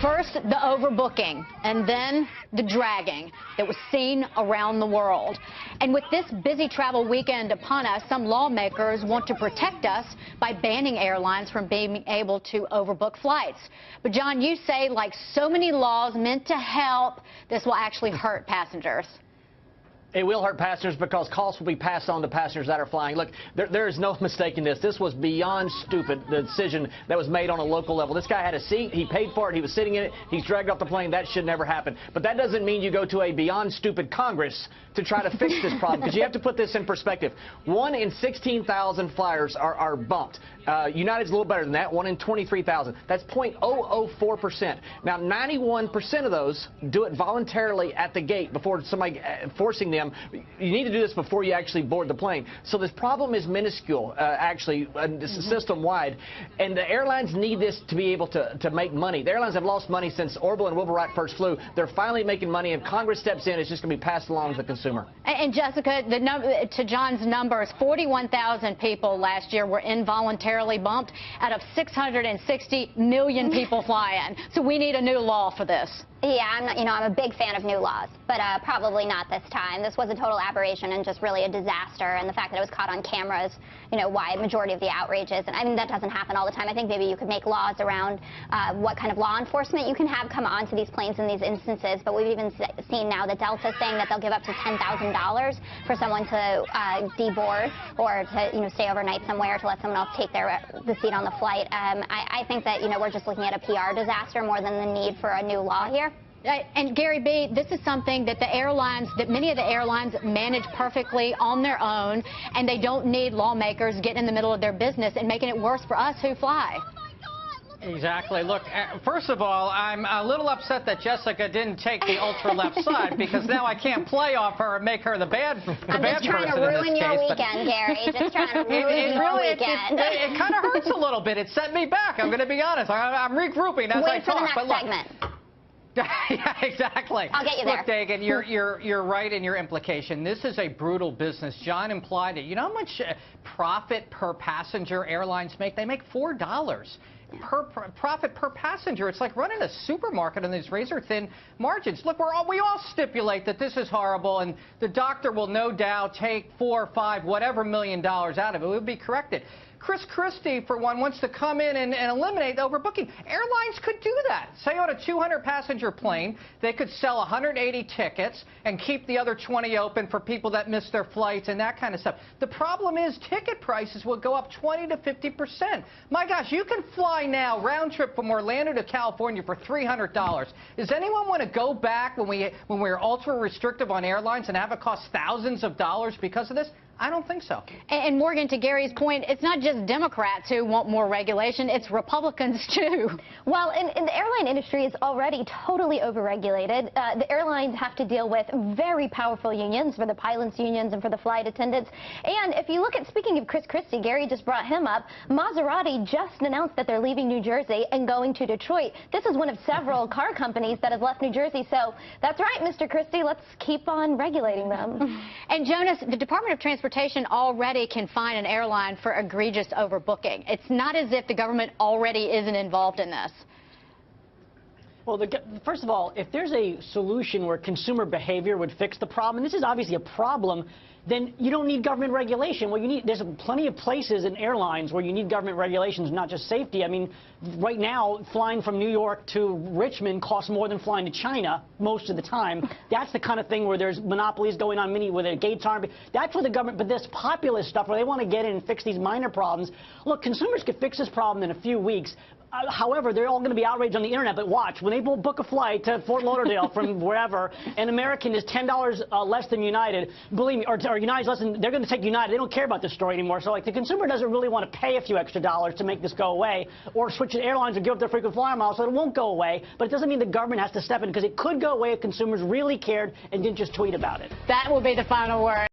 First, the overbooking, and then the dragging that was seen around the world. And with this busy travel weekend upon us, some lawmakers want to protect us by banning airlines from being able to overbook flights. But, John, you say, like so many laws meant to help, this will actually hurt passengers. It will hurt passengers because costs will be passed on to passengers that are flying. Look, there is no mistaking this. This was beyond stupid, the decision that was made on a local level. This guy had a seat. He paid for it. He was sitting in it. He's dragged off the plane. That should never happen. But that doesn't mean you go to a beyond stupid Congress to try to fix this problem, because you have to put this in perspective. 1 in 16,000 flyers are bumped. United's a little better than that, 1 in 23,000. That's 0.004%. Now, 91% of those do it voluntarily at the gate before somebody forcing them. You need to do this before you actually board the plane. So this problem is minuscule, actually, system-wide. And the airlines need this to be able to make money. The airlines have lost money since Orville and Wilbur first flew. They're finally making money. If Congress steps in, it's just going to be passed along to the consumer. And Jessica, to John's numbers, 41,000 people last year were involuntarily bumped out of 660 million people flying. So we need a new law for this. Yeah, I'm a big fan of new laws, but probably not this time. This was a total aberration and just really a disaster. And the fact that it was caught on camera is, why a majority of the outrage is. And I mean, that doesn't happen all the time. I think maybe you could make laws around what kind of law enforcement you can have come onto these planes in these instances. But we've even seen now that Delta's saying that they'll give up to $10,000 for someone to deboard or to, stay overnight somewhere, to let someone else take the seat on the flight. I think that, we're just looking at a PR disaster more than the need for a new law here. And Gary B., this is something that many of the airlines manage perfectly on their own, and they don't need lawmakers getting in the middle of their business and making it worse for us who fly. Exactly. Look, first of all, I'm a little upset that Jessica didn't take the ultra-left side, because now I can't play off her and make her the bad person in this case. I'm just trying to ruin your weekend, Gary. Just trying to ruin your weekend. It kind of hurts a little bit. It set me back. I'm going to be honest. I'm regrouping as I talk. Wait for the next segment. Yeah, exactly. I'll get you there. Look, Dagan, you're right in your implication. This is a brutal business. John implied it. You know how much profit per passenger airlines make? They make $4 profit per passenger. It's like running a supermarket on these razor-thin margins. Look, we all stipulate that this is horrible, and the doctor will no doubt take $4, $5, whatever $1 million out of it. It would be corrected. Chris Christie, for one, wants to come in and eliminate overbooking. Airlines could do that. Say on a 200-passenger plane, they could sell 180 tickets and keep the other 20 open for people that miss their flights and that kind of stuff. The problem is ticket prices will go up 20 to 50%. My gosh, you can fly now round trip from Orlando to California for $300. Does anyone want to go back when we're ultra restrictive on airlines and have it cost thousands of dollars because of this? I don't think so. And Morgan, to Gary's point, it's not just Democrats who want more regulation, it's Republicans too. Well, and the airline industry is already totally overregulated. The airlines have to deal with very powerful unions, for the pilots unions and for the flight attendants. And if you look at, speaking of Chris Christie, Gary just brought him up, Maserati just announced that they're leaving New Jersey and going to Detroit. This is one of several car companies that have left New Jersey. So that's right, Mr. Christie, let's keep on regulating them. And Jonas, the Department of Transportation already can fine an airline for egregious overbooking. It's not as if the government already isn't involved in this. Well, first of all, if there's a solution where consumer behavior would fix the problem, and this is obviously a problem, then you don't need government regulation. Well, there's plenty of places in airlines where you need government regulations, not just safety. I mean, right now, flying from New York to Richmond costs more than flying to China most of the time. That's the kind of thing where there's monopolies going on, where the gates aren't. That's where the government, but this populist stuff where they want to get in and fix these minor problems. Look, consumers could fix this problem in a few weeks. However, they're all going to be outraged on the internet. But watch, when they book a flight to Fort Lauderdale from wherever, and American is $10 less than United, believe me, or United's less than, they're going to take United. They don't care about this story anymore. So, like, the consumer doesn't really want to pay a few extra dollars to make this go away, or switch to airlines or give up their frequent flyer miles, so it won't go away. But it doesn't mean the government has to step in, because it could go away if consumers really cared and didn't just tweet about it. That will be the final word.